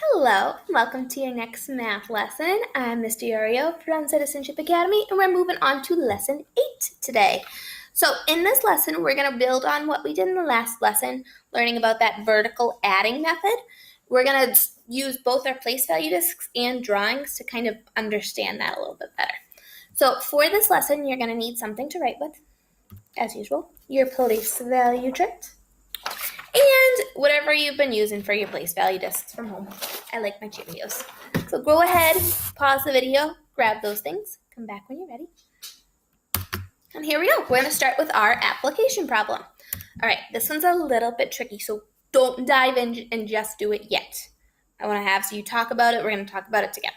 Hello, and welcome to your next math lesson. I'm Ms. Diorio from Citizenship Academy, and we're moving on to lesson 8 today. So in this lesson, we're going to build on what we did in the last lesson, learning about that vertical adding method. We're going to use both our place value discs and drawings to kind of understand that a little bit better. So for this lesson, you're going to need something to write with, as usual, your place value chart, and whatever you've been using for your place value discs from home. I like my Cheerios. So go ahead, pause the video, grab those things, come back when you're ready. And here we go. We're going to start with our application problem. All right, this one's a little bit tricky, so don't dive in and just do it yet. I want to have so you talk about it. We're going to talk about it together.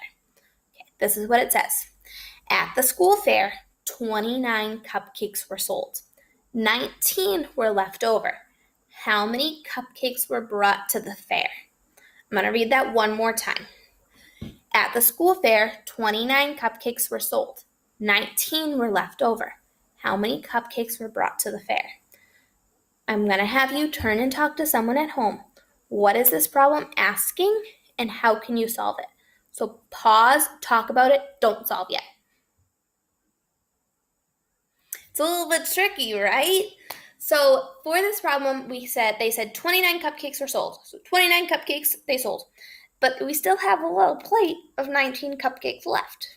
Okay, this is what it says. At the school fair, 29 cupcakes were sold. 19 were left over. How many cupcakes were brought to the fair? I'm going to read that one more time. At the school fair, 29 cupcakes were sold. 19 were left over. How many cupcakes were brought to the fair? I'm going to have you turn and talk to someone at home. What is this problem asking, and how can you solve it? So pause, talk about it, don't solve yet. It's a little bit tricky, right? So for this problem, they said 29 cupcakes were sold. So 29 cupcakes they sold. But we still have a little plate of 19 cupcakes left.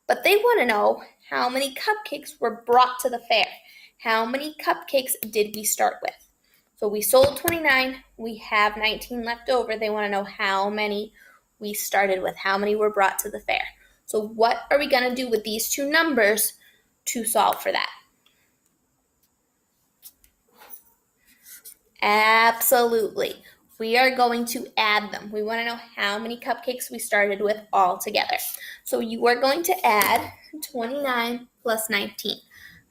But they want to know how many cupcakes were brought to the fair. How many cupcakes did we start with? So we sold 29. We have 19 left over. They want to know how many we started with, how many were brought to the fair. So what are we going to do with these two numbers to solve for that? Absolutely. We are going to add them. We want to know how many cupcakes we started with all together. So you are going to add 29 plus 19.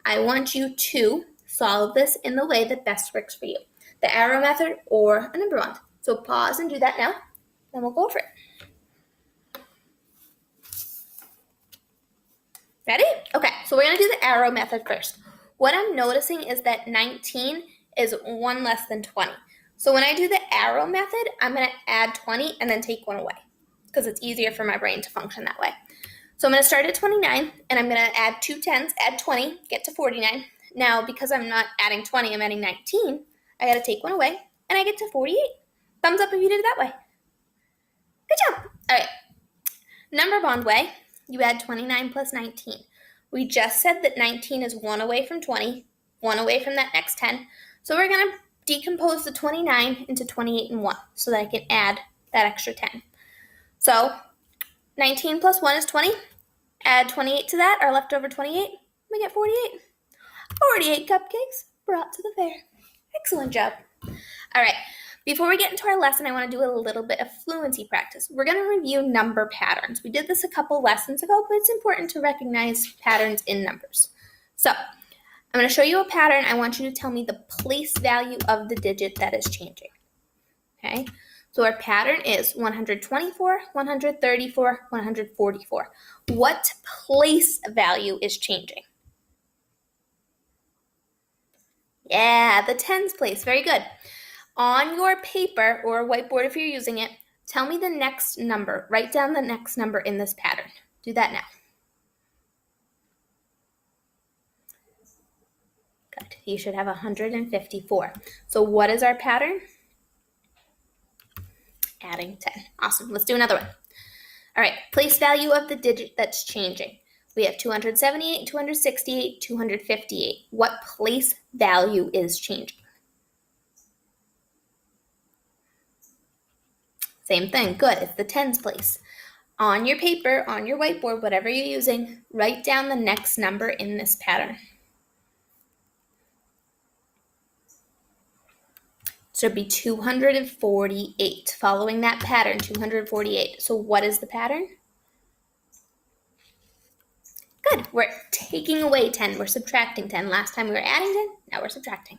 I want you to solve this in the way that best works for you. The arrow method or a number bond. So pause and do that now, then we'll go over it. Ready? Okay, so we're going to do the arrow method first. What I'm noticing is that 19 is 1 less than 20. So when I do the arrow method, I'm going to add 20 and then take 1 away because it's easier for my brain to function that way. So I'm going to start at 29 and I'm going to add 2 10s, add 20, get to 49. Now, because I'm not adding 20, I'm adding 19, I got to take 1 away and I get to 48. Thumbs up if you did it that way. Good job. All right. Number bond way, you add 29 plus 19. We just said that 19 is 1 away from 20, 1 away from that next 10. So we're going to decompose the 29 into 28 and 1 so that I can add that extra 10. So 19 plus 1 is 20. Add 28 to that, our leftover 28. We get 48. 48 cupcakes brought to the fair. Excellent job. All right, before we get into our lesson, I want to do a little bit of fluency practice. We're going to review number patterns. We did this a couple lessons ago, but it's important to recognize patterns in numbers. So I'm going to show you a pattern. I want you to tell me the place value of the digit that is changing. Okay, so our pattern is 124, 134, 144. What place value is changing? Yeah, the tens place. Very good. On your paper or whiteboard, if you're using it, tell me the next number. Write down the next number in this pattern. Do that now. Good. You should have 154. So what is our pattern? Adding 10. Awesome. Let's do another one. All right. Place value of the digit that's changing. We have 278, 268, 258. What place value is changing? Same thing. Good. It's the tens place. On your paper, on your whiteboard, whatever you're using, write down the next number in this pattern. So it'd be 248. Following that pattern, 248. So what is the pattern? Good. We're taking away 10. We're subtracting 10. Last time we were adding 10. Now we're subtracting.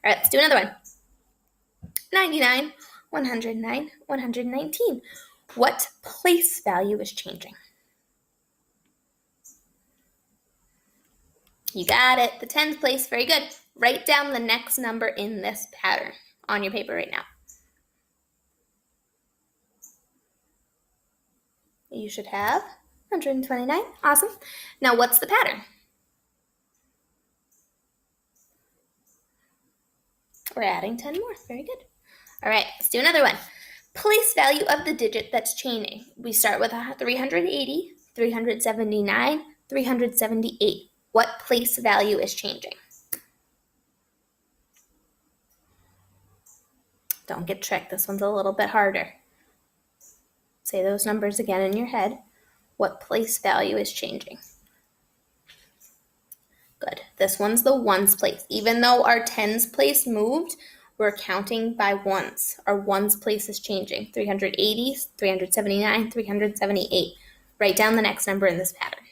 All right, let's do another one. 99, 109, 119. What place value is changing? You got it. The tens place. Very good. Write down the next number in this pattern on your paper right now. You should have 129. Awesome. Now what's the pattern? We're adding 10 more. Very good. All right, let's do another one. Place value of the digit that's changing. We start with 380, 379, 378. What place value is changing? Don't get tricked. This one's a little bit harder. Say those numbers again in your head. What place value is changing? Good. This one's the ones place. Even though our tens place moved, we're counting by ones. Our ones place is changing. 380, 379, 378. Write down the next number in this pattern.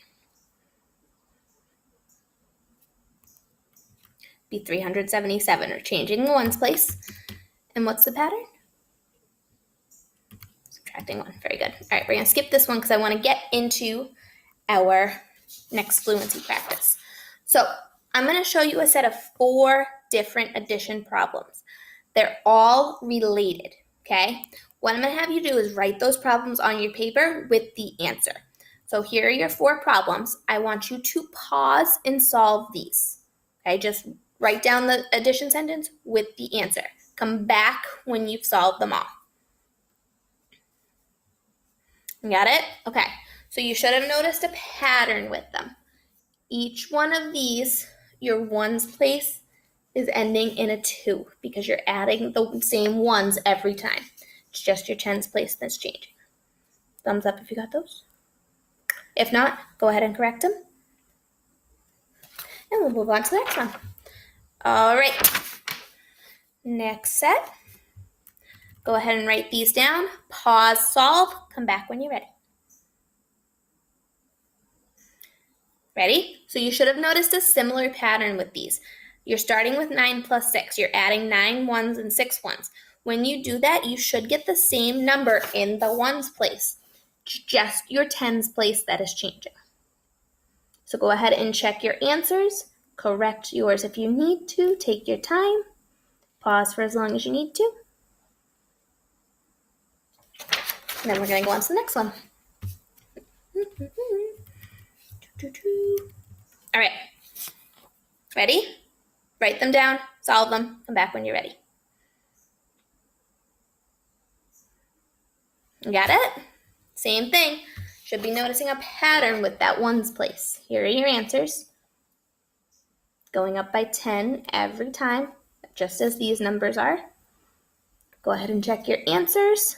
Be 377, or changing the ones place. And what's the pattern? Subtracting 1. Very good. All right, we're going to skip this one because I want to get into our next fluency practice. So I'm going to show you a set of 4 different addition problems. They're all related, okay? What I'm going to have you do is write those problems on your paper with the answer. So here are your 4 problems. I want you to pause and solve these, okay? Just write down the addition sentence with the answer. Come back when you've solved them all. Got it? Okay, so you should have noticed a pattern with them. Each one of these, your ones place is ending in a 2 because you're adding the same ones every time. It's just your tens place that's changing. Thumbs up if you got those. If not, go ahead and correct them. And we'll move on to the next one. All right. Next set. Go ahead and write these down. Pause, solve. Come back when you're ready. Ready? So you should have noticed a similar pattern with these. You're starting with 9 plus 6. You're adding 9 ones and 6 ones. When you do that, you should get the same number in the ones place. It's just your tens place that is changing. So go ahead and check your answers. Correct yours if you need to. Take your time. Pause for as long as you need to. And then we're going to go on to the next one. All right. Ready? Write them down, solve them, come back when you're ready. Got it? Same thing. Should be noticing a pattern with that ones place. Here are your answers. Going up by 10 every time, just as these numbers are. Go ahead and check your answers.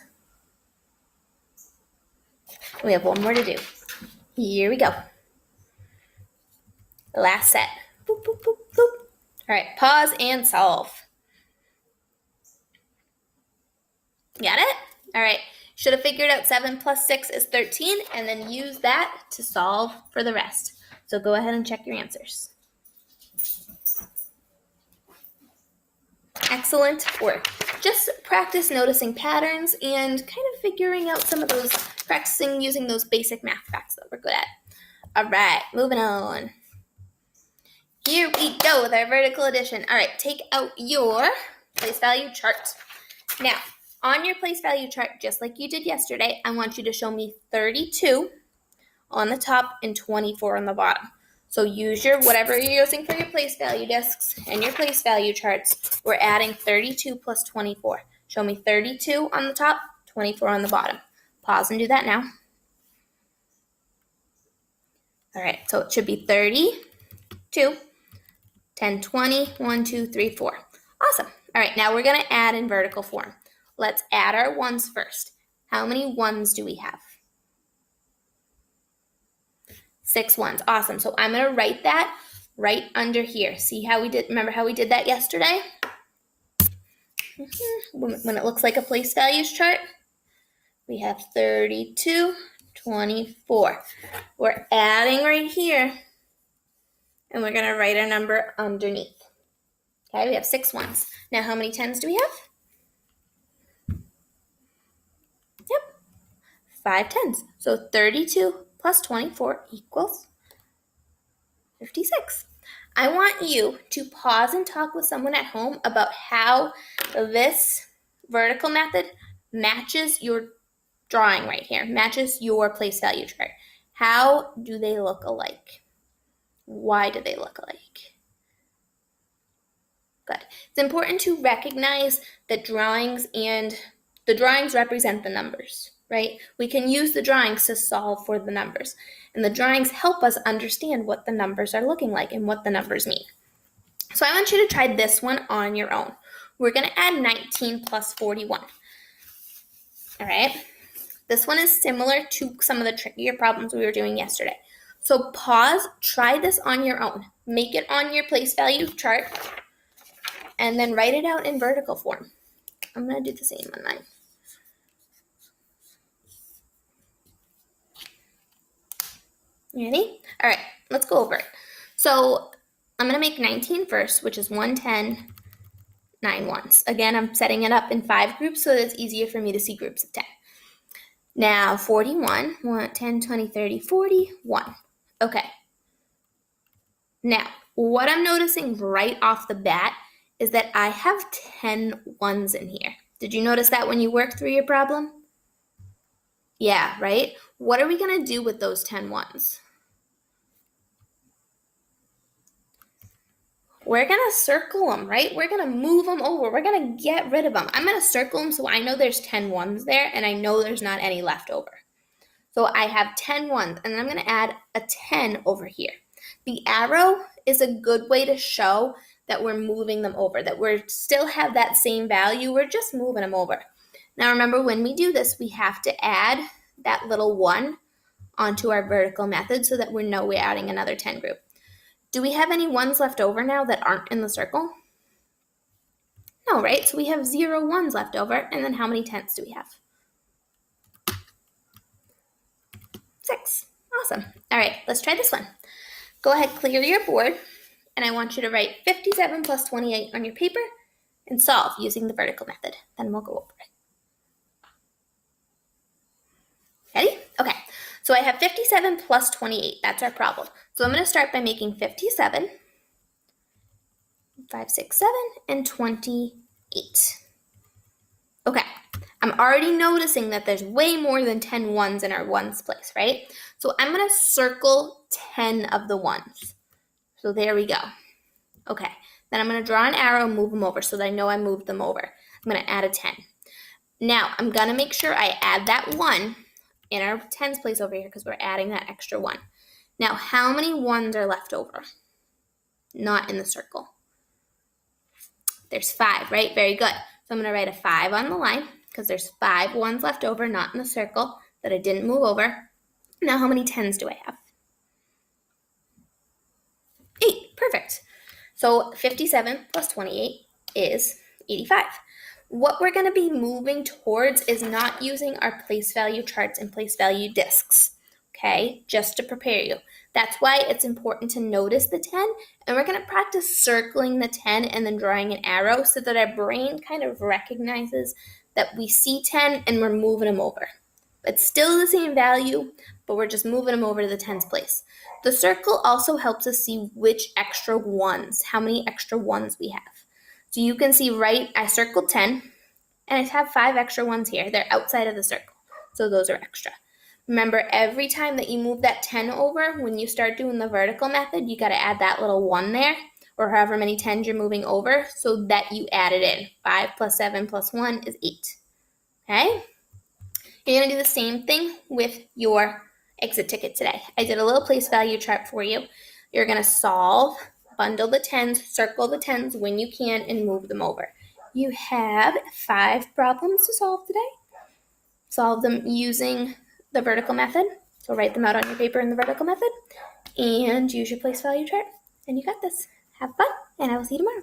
We have one more to do. Here we go. Last set. Boop, boop, boop, boop. All right, pause and solve. Got it? All right, should have figured out 7 plus 6 is 13, and then use that to solve for the rest. So go ahead and check your answers. Excellent work. Just practice noticing patterns and kind of figuring out some of those, practicing using those basic math facts that we're good at. All right, moving on. Here we go with our vertical addition. All right, take out your place value chart. Now, on your place value chart, just like you did yesterday, I want you to show me 32 on the top and 24 on the bottom. So use your whatever you're using for your place value discs and your place value charts. We're adding 32 plus 24. Show me 32 on the top, 24 on the bottom. Pause and do that now. All right, so it should be 32, 10, 20, 1, 2, 3, 4. Awesome. All right, now we're going to add in vertical form. Let's add our ones first. How many ones do we have? 6 ones. Awesome. So I'm going to write that right under here. See how we did? Remember how we did that yesterday? When it looks like a place values chart, we have 32, 24. We're adding right here, and we're going to write a number underneath. Okay, we have 6 ones. Now, how many 10s do we have? Yep, 5 10s. So 32 plus 24 equals 56. I want you to pause and talk with someone at home about how this vertical method matches your drawing right here matches your place value chart. How do they look alike? Why do they look alike? Good. It's important to recognize that the drawings represent the numbers, right? We can use the drawings to solve for the numbers, and the drawings help us understand what the numbers are looking like and what the numbers mean. So I want you to try this one on your own. We're going to add 19 plus 41. All right. This one is similar to some of the trickier problems we were doing yesterday. So pause, try this on your own. Make it on your place value chart, and then write it out in vertical form. I'm going to do the same on mine. Ready? All right, let's go over it. So I'm going to make 19 first, which is 1, 10, 9 ones. Again, I'm setting it up in 5 groups so that it's easier for me to see groups of 10. Now 41, 1, 10, 20, 30, 40, 1. Okay. Now, what I'm noticing right off the bat is that I have 10 ones in here. Did you notice that when you worked through your problem? Yeah, right? What are we going to do with those 10 ones? We're going to circle them, right? We're going to move them over. We're going to get rid of them. I'm going to circle them so I know there's 10 ones there, and I know there's not any left over. So I have 10 ones, and I'm going to add a 10 over here. The arrow is a good way to show that we're moving them over, that we still have that same value. We're just moving them over. Now remember, when we do this, we have to add that little 1 onto our vertical method so that we know we're adding another 10 group. Do we have any ones left over now that aren't in the circle? No, right? So we have 0 ones left over, and then how many 10s do we have? 6. Awesome. All right, let's try this one. Go ahead, clear your board, and I want you to write 57 plus 28 on your paper and solve using the vertical method. Then we'll go over it. Ready? Okay, so I have 57 plus 28. That's our problem. So I'm going to start by making 57, 5, 6, 7, and 28. Okay, I'm already noticing that there's way more than 10 ones in our ones place, right? So I'm going to circle 10 of the ones. So there we go. Okay, then I'm going to draw an arrow and move them over so that I know I moved them over. I'm going to add a 10. Now, I'm going to make sure I add that 1 in our 10s place over here because we're adding that extra 1. Now, how many ones are left over? Not in the circle. There's 5, right? Very good. So I'm going to write a 5 on the line because there's 5 ones left over, not in the circle, that I didn't move over. Now, how many 10s do I have? 8. Perfect. So 57 plus 28 is 85. What we're going to be moving towards is not using our place value charts and place value discs, okay, just to prepare you. That's why it's important to notice the 10, and we're going to practice circling the 10 and then drawing an arrow so that our brain kind of recognizes that we see 10 and we're moving them over. It's still the same value, but we're just moving them over to the 10s place. The circle also helps us see which extra ones, how many extra ones we have. So you can see, right, I circled 10, and I have 5 extra ones here. They're outside of the circle, so those are extra. Remember, every time that you move that 10 over, when you start doing the vertical method, you got to add that little 1 there, or however many 10s you're moving over, so that you add it in. 5 plus 7 plus 1 is 8. Okay? You're going to do the same thing with your exit ticket today. I did a little place value chart for you. You're going to solve, bundle the 10s, circle the 10s when you can, and move them over. You have 5 problems to solve today. Solve them using the vertical method. So write them out on your paper in the vertical method and use your place value chart. And you got this. Have fun, and I will see you tomorrow.